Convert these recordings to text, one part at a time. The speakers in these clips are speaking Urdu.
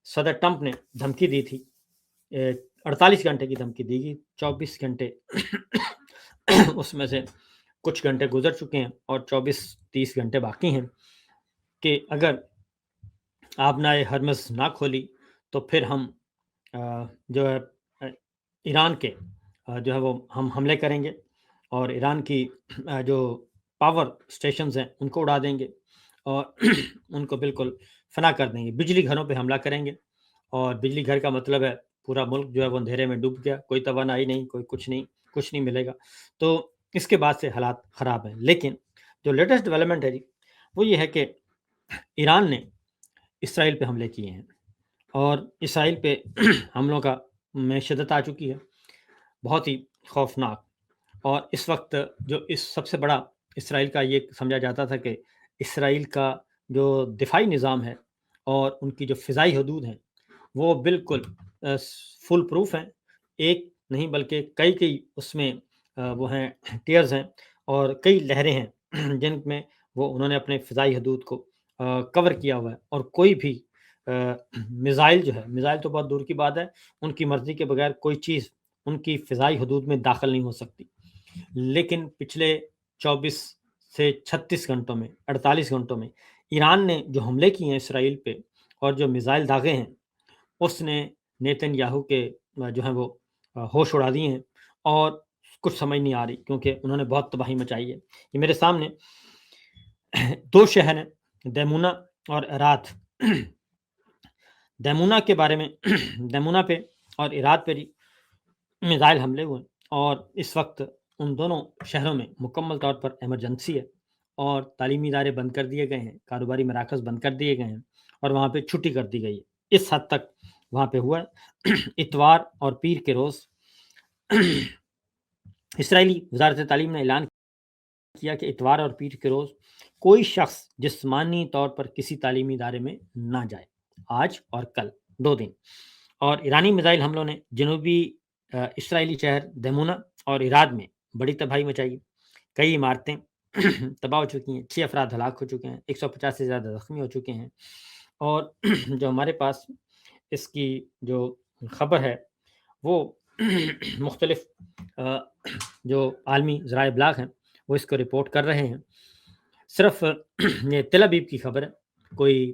صدر ٹرمپ نے دھمکی دی تھی، 48 گھنٹے کی دھمکی دی گئی، 24 گھنٹے اس میں سے کچھ گھنٹے گزر چکے ہیں اور 24-30 گھنٹے باقی ہیں کہ اگر آبنائے ہرمز نہ کھولی تو پھر ہم جو ہے ایران کے جو ہے وہ ہم حملے کریں گے اور ایران کی جو پاور سٹیشنز ہیں ان کو اڑا دیں گے اور ان کو بالکل فنا کر دیں گے، بجلی گھروں پہ حملہ کریں گے، اور بجلی گھر کا مطلب ہے پورا ملک جو ہے وہ اندھیرے میں ڈوب گیا، کوئی توانائی نہیں، کوئی کچھ نہیں ملے گا۔ تو اس کے بعد سے حالات خراب ہیں، لیکن جو لیٹسٹ ڈیولپمنٹ ہے جی وہ یہ ہے کہ ایران نے اسرائیل پہ حملے کیے ہیں اور اسرائیل پہ حملوں کا میں شدت آ چکی ہے، بہت ہی خوفناک۔ اور اس وقت جو اس سب سے بڑا اسرائیل کا یہ سمجھا جاتا تھا کہ اسرائیل کا جو دفاعی نظام ہے اور ان کی جو فضائی حدود ہیں وہ بالکل فل پروف ہیں، ایک نہیں بلکہ کئی اس میں وہ ہیں ٹیئرز ہیں اور کئی لہریں ہیں جن میں وہ انہوں نے اپنے فضائی حدود کو کور کیا ہوا ہے، اور کوئی بھی میزائل جو ہے، میزائل تو بہت دور کی بات ہے، ان کی مرضی کے بغیر کوئی چیز ان کی فضائی حدود میں داخل نہیں ہو سکتی۔ لیکن پچھلے 24 سے 36 گھنٹوں میں، 48 گھنٹوں میں ایران نے جو حملے کیے ہیں اسرائیل پہ اور جو میزائل داغے ہیں، اس نے نیتن یاہو کے جو ہیں وہ ہوش اڑا دیے ہیں، اور کچھ سمجھ نہیں آ رہی کیونکہ انہوں نے بہت تباہی مچائی ہے۔ یہ میرے سامنے 2 شہر ہیں، دیمونا اور اراد۔ دیمونا کے بارے میں دیمونا پہ اور اراد پہ میزائل حملے ہوئے اور اس وقت ان دونوں شہروں میں مکمل طور پر ایمرجنسی ہے اور تعلیمی ادارے بند کر دیے گئے ہیں، کاروباری مراکز بند کر دیے گئے ہیں اور وہاں پہ چھٹی کر دی گئی ہے۔ اس حد تک وہاں پہ ہوا ہے۔ اتوار اور پیر کے روز اسرائیلی وزارت تعلیم نے اعلان کیا کہ اتوار اور پیر کے روز کوئی شخص جسمانی طور پر کسی تعلیمی ادارے میں نہ جائے، آج اور کل 2 دن۔ اور ایرانی میزائل حملوں نے جنوبی اسرائیلی شہر دیمونا اور اراد میں بڑی تباہی مچائی، کئی عمارتیں تباہ ہو چکی ہیں، 6 افراد ہلاک ہو چکے ہیں، 150 سے زیادہ زخمی ہو چکے ہیں۔ اور جو ہمارے پاس اس کی جو خبر ہے وہ مختلف جو عالمی ذرائع ابلاغ ہیں وہ اس کو رپورٹ کر رہے ہیں۔ صرف یہ تل ابیب کی خبر ہے، کوئی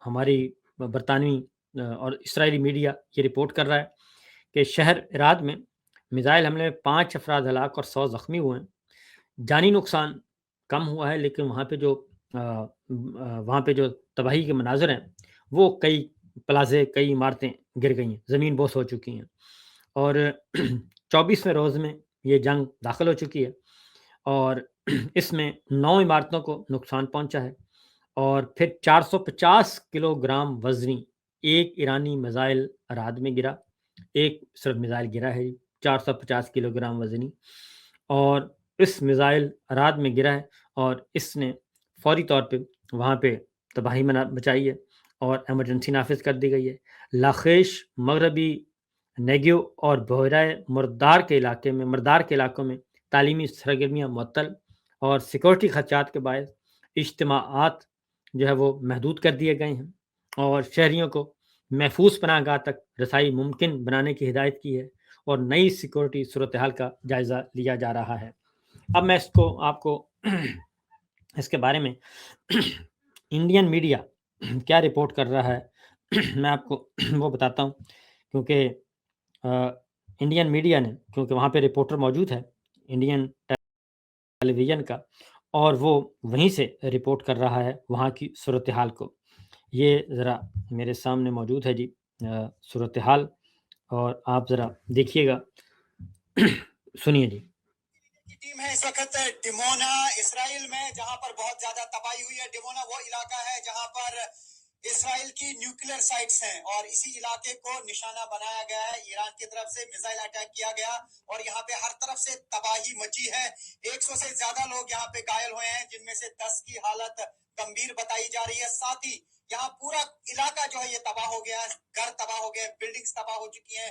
ہماری برطانوی اور اسرائیلی میڈیا یہ رپورٹ کر رہا ہے کہ شہر اراد میں میزائل حملے میں 5 افراد ہلاک اور 100 زخمی ہوئے ہیں۔ جانی نقصان کم ہوا ہے، لیکن وہاں پہ جو تباہی کے مناظر ہیں وہ کئی پلازے، کئی عمارتیں گر گئی ہیں، زمین بوس ہو چکی ہیں، اور 24ویں روز میں یہ جنگ داخل ہو چکی ہے اور اس میں 9 عمارتوں کو نقصان پہنچا ہے، اور پھر 450 کلو گرام وزنی ایک ایرانی میزائل اراد میں گرا، ایک صرف میزائل گرا ہے 450 کلو گرام وزنی، اور اس میزائل اراد میں گرا ہے اور اس نے فوری طور پہ وہاں پہ تباہی مچائی ہے اور ایمرجنسی نافذ کر دی گئی ہے۔ لاخیش، مغربی نیگیو اور بحیرہ مردار کے علاقوں میں تعلیمی سرگرمیاں معطل اور سیکورٹی خدشات کے باعث اجتماعات جو ہے وہ محدود کر دیے گئے ہیں، اور شہریوں کو محفوظ پناہ گاہ تک رسائی ممکن بنانے کی ہدایت کی ہے اور نئی سیکورٹی صورتحال کا جائزہ لیا جا رہا ہے۔ اب میں آپ کو اس کے بارے میں انڈین میڈیا کیا رپورٹ کر رہا ہے میں آپ کو وہ بتاتا ہوں، کیونکہ انڈین میڈیا نے، کیونکہ وہاں پہ رپورٹر موجود ہے انڈین ٹیلی ویژن کا، اور وہ وہیں سے رپورٹ کر رہا ہے وہاں کی صورتحال کو۔ یہ ذرا میرے سامنے موجود ہے جی صورتحال، اور آپ ذرا دیکھیے گا، سنیے جی۔ ٹیم ہے اس وقت ڈمونا اسرائیل میں، جہاں پر بہت زیادہ تباہی ہوئی ہے۔ ڈمونا وہ علاقہ ہے جہاں پر اسرائیل کی نیوکلیر سائٹس ہیں اور اسی علاقے کو نشانہ بنایا گیا ہے، ایران کی طرف سے میزائل اٹیک کیا گیا اور یہاں پہ ہر طرف سے تباہی مچی ہے۔ 100 سے زیادہ لوگ یہاں پہ گھائل ہوئے ہیں، جن میں سے 10 کی حالت گمبھیر بتائی جا رہی ہے۔ ساتھ ہی یہاں پورا علاقہ جو ہے یہ تباہ ہو گیا، گھر تباہ ہو گئے، بلڈنگز تباہ ہو چکی ہیں،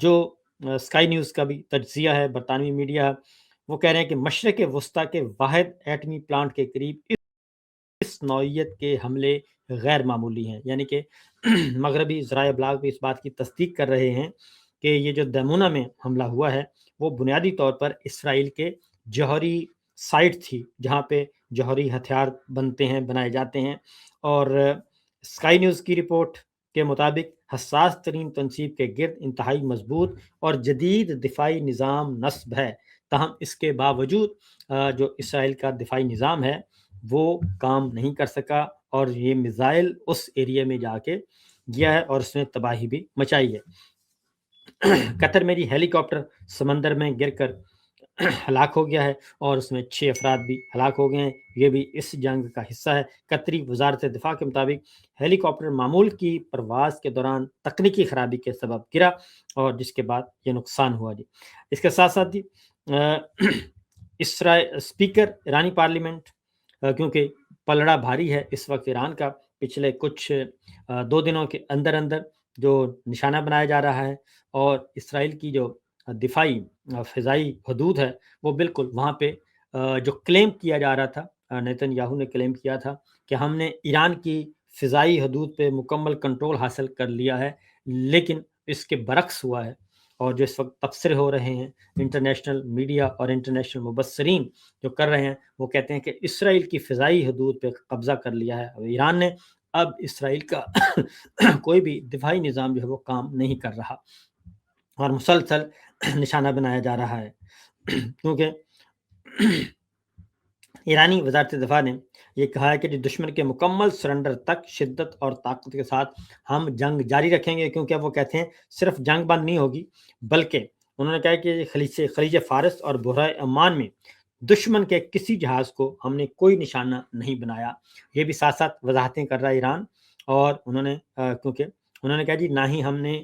جو اسکائی نیوز کا بھی تجزیہ ہے، برطانوی میڈیا، وہ کہہ رہے ہیں کہ مشرق وسطیٰ کے واحد ایٹمی پلانٹ کے قریب اس نوعیت کے حملے غیر معمولی ہیں، یعنی کہ مغربی ذرائع ابلاغ بھی اس بات کی تصدیق کر رہے ہیں کہ یہ جو دیمونا میں حملہ ہوا ہے وہ بنیادی طور پر اسرائیل کے جوہری سائٹ تھی جہاں پہ جوہری ہتھیار بنتے ہیں، بنائے جاتے ہیں، اور اسکائی نیوز کی رپورٹ کے مطابق حساس ترین تنصیب کے گرد انتہائی مضبوط اور جدید دفاعی نظام نصب ہے، تاہم اس کے باوجود جو اسرائیل کا دفاعی نظام ہے وہ کام نہیں کر سکا، اور یہ میزائل اس ایریا میں جا کے گیا ہے اور اس نے تباہی بھی مچائی ہے۔ قطر میں جی ہیلی کاپٹر سمندر میں گر کر ہلاک ہو گیا ہے اور اس میں 6 افراد بھی ہلاک ہو گئے ہیں، یہ بھی اس جنگ کا حصہ ہے۔ قطری وزارت دفاع کے مطابق ہیلی کاپٹر معمول کی پرواز کے دوران تکنیکی خرابی کے سبب گرا اور جس کے بعد یہ نقصان ہوا جی۔ اس کے ساتھ ساتھ جی اسپیکر ایرانی پارلیمنٹ، کیونکہ پلڑا بھاری ہے اس وقت ایران کا، پچھلے کچھ 2 دنوں کے اندر اندر جو نشانہ بنایا جا رہا ہے، اور اسرائیل کی جو دفاعی فضائی حدود ہے وہ بالکل وہاں پہ جو کلیم کیا جا رہا تھا، نیتن یاہو نے کلیم کیا تھا کہ ہم نے ایران کی فضائی حدود پہ مکمل کنٹرول حاصل کر لیا ہے، لیکن اس کے برعکس ہوا ہے، اور جو اس وقت تبصرے ہو رہے ہیں انٹرنیشنل میڈیا اور انٹرنیشنل مبصرین جو کر رہے ہیں، وہ کہتے ہیں کہ اسرائیل کی فضائی حدود پہ قبضہ کر لیا ہے اور ایران نے، اب اسرائیل کا کوئی بھی دفاعی نظام جو ہے وہ کام نہیں کر رہا اور مسلسل نشانہ بنایا جا رہا ہے، کیونکہ ایرانی وزارت دفاع نے یہ کہا ہے کہ دشمن کے مکمل سرنڈر تک شدت اور طاقت کے ساتھ ہم جنگ جاری رکھیں گے، کیونکہ وہ کہتے ہیں صرف جنگ بند نہیں ہوگی، بلکہ انہوں نے کہا کہ خلیج فارس اور بحیرہ عمان میں دشمن کے کسی جہاز کو ہم نے کوئی نشانہ نہیں بنایا۔ یہ بھی ساتھ ساتھ وضاحتیں کر رہا ہے ایران، اور انہوں نے کیونکہ انہوں نے کہا جی نہ ہی ہم نے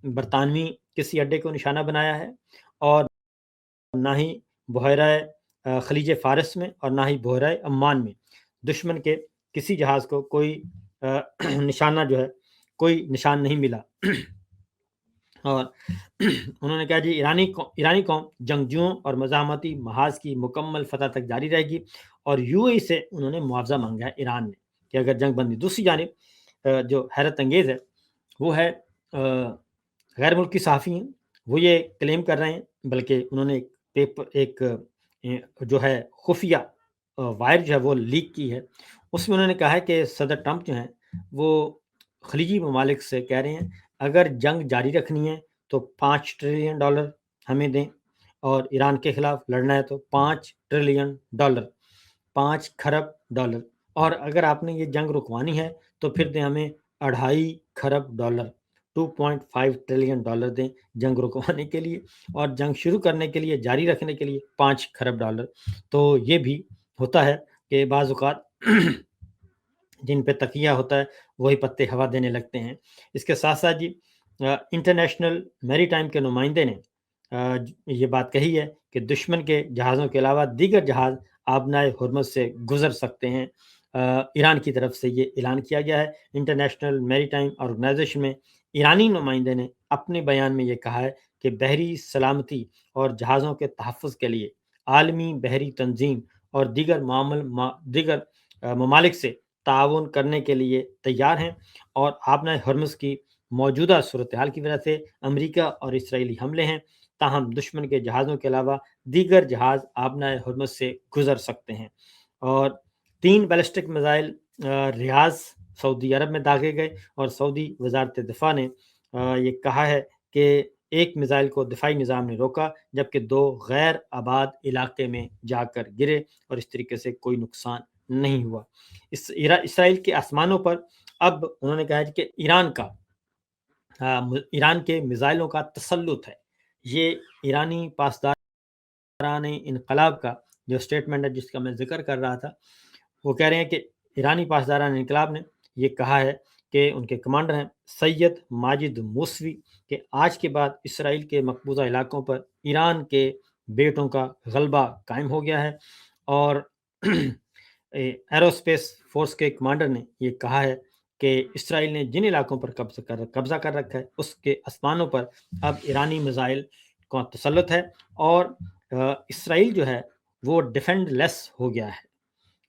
برطانوی کسی اڈے کو نشانہ بنایا ہے، اور نہ ہی بحیرہ خلیج فارس میں اور نہ ہی بحیرہ عمان میں دشمن کے کسی جہاز کو کوئی نشانہ جو ہے کوئی نشان نہیں ملا۔ اور انہوں نے کہا جی ایرانی قوم جنگجوؤں اور مزاحمتی محاذ کی مکمل فتح تک جاری رہے گی، اور یو اے سے انہوں نے معاوضہ مانگا ہے ایران نے کہ اگر جنگ بندی۔ دوسری جانب جو حیرت انگیز ہے وہ ہے غیر ملکی صحافی ہیں، وہ یہ کلیم کر رہے ہیں، بلکہ انہوں نے ایک جو ہے خفیہ وائر جو ہے وہ لیک کی ہے، اس میں انہوں نے کہا ہے کہ صدر ٹرمپ جو ہیں وہ خلیجی ممالک سے کہہ رہے ہیں اگر جنگ جاری رکھنی ہے تو $5 ٹریلین ہمیں دیں، اور ایران کے خلاف لڑنا ہے تو $5 ٹریلین، $5 کھرب، اور اگر آپ نے یہ جنگ رکوانی ہے تو پھر دیں ہمیں $2.5 کھرب، $2.5 ٹریلین دیں جنگ رکوانے کے لیے، اور جنگ شروع کرنے کے لیے، جاری رکھنے کے لیے $5 کھرب۔ تو یہ بھی ہوتا ہے کہ بعض اوقات جن پہ تکیہ ہوتا ہے وہی پتے ہوا دینے لگتے ہیں۔ اس کے ساتھ ساتھ جی انٹرنیشنل میری ٹائم کے نمائندے نے یہ بات کہی ہے کہ دشمن کے جہازوں کے علاوہ دیگر جہاز آبنائے ہرمز سے گزر سکتے ہیں۔ ایران کی طرف سے یہ اعلان کیا گیا ہے۔ انٹرنیشنل میری ٹائم آرگنائزیشن میں ایرانی نمائندے نے اپنے بیان میں یہ کہا ہے کہ بحری سلامتی اور جہازوں کے تحفظ کے لیے عالمی بحری تنظیم اور دیگر ممالک سے تعاون کرنے کے لیے تیار ہیں، اور آبنائے ہرمز کی موجودہ صورتحال کی وجہ سے امریکہ اور اسرائیلی حملے ہیں، تاہم دشمن کے جہازوں کے علاوہ دیگر جہاز آبنائے ہرمز سے گزر سکتے ہیں۔ اور 3 بیلسٹک میزائل ریاض سعودی عرب میں داغے گئے، اور سعودی وزارت دفاع نے یہ کہا ہے کہ ایک میزائل کو دفاعی نظام نے روکا، جبکہ 2 غیر آباد علاقے میں جا کر گرے، اور اس طریقے سے کوئی نقصان نہیں ہوا۔ اسرائیل کے آسمانوں پر اب انہوں نے کہا کہ ایران کے میزائلوں کا تسلط ہے۔ یہ ایرانی پاسداران انقلاب کا جو سٹیٹمنٹ ہے جس کا میں ذکر کر رہا تھا، وہ کہہ رہے ہیں کہ ایرانی پاسداران انقلاب نے یہ کہا ہے کہ ان کے کمانڈر ہیں سید ماجد موسوی کہ آج کے بعد اسرائیل کے مقبوضہ علاقوں پر ایران کے بیٹوں کا غلبہ قائم ہو گیا ہے، اور ایروسپیس فورس کے کمانڈر نے یہ کہا ہے کہ اسرائیل نے جن علاقوں پر قبضہ کر رکھا ہے اس کے اسمانوں پر اب ایرانی میزائل کا تسلط ہے، اور اسرائیل جو ہے وہ ڈیفینڈ لیس ہو گیا ہے،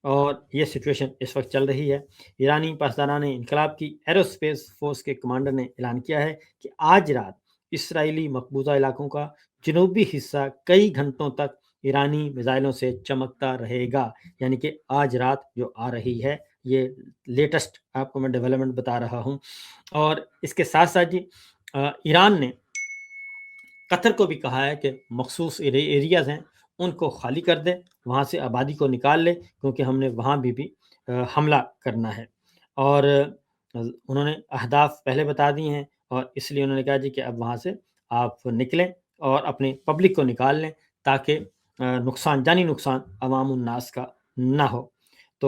اور یہ سچویشن اس وقت چل رہی ہے۔ ایرانی پاسداران انقلاب کی ایروسپیس فورس کے کمانڈر نے اعلان کیا ہے کہ آج رات اسرائیلی مقبوضہ علاقوں کا جنوبی حصہ کئی گھنٹوں تک ایرانی میزائلوں سے چمکتا رہے گا، یعنی کہ آج رات جو آ رہی ہے، یہ لیٹسٹ آپ کو میں ڈیولپمنٹ بتا رہا ہوں۔ اور اس کے ساتھ ساتھ جی ایران نے قطر کو بھی کہا ہے کہ مخصوص ایریاز ہیں ان کو خالی کر دے، وہاں سے آبادی کو نکال لے، کیونکہ ہم نے وہاں بھی حملہ کرنا ہے۔ اور انہوں نے اہداف پہلے بتا دی ہیں، اور اس لیے انہوں نے کہا جی کہ اب وہاں سے آپ نکلیں اور اپنے پبلک کو نکال لیں، تاکہ جانی نقصان عوام الناس کا نہ ہو۔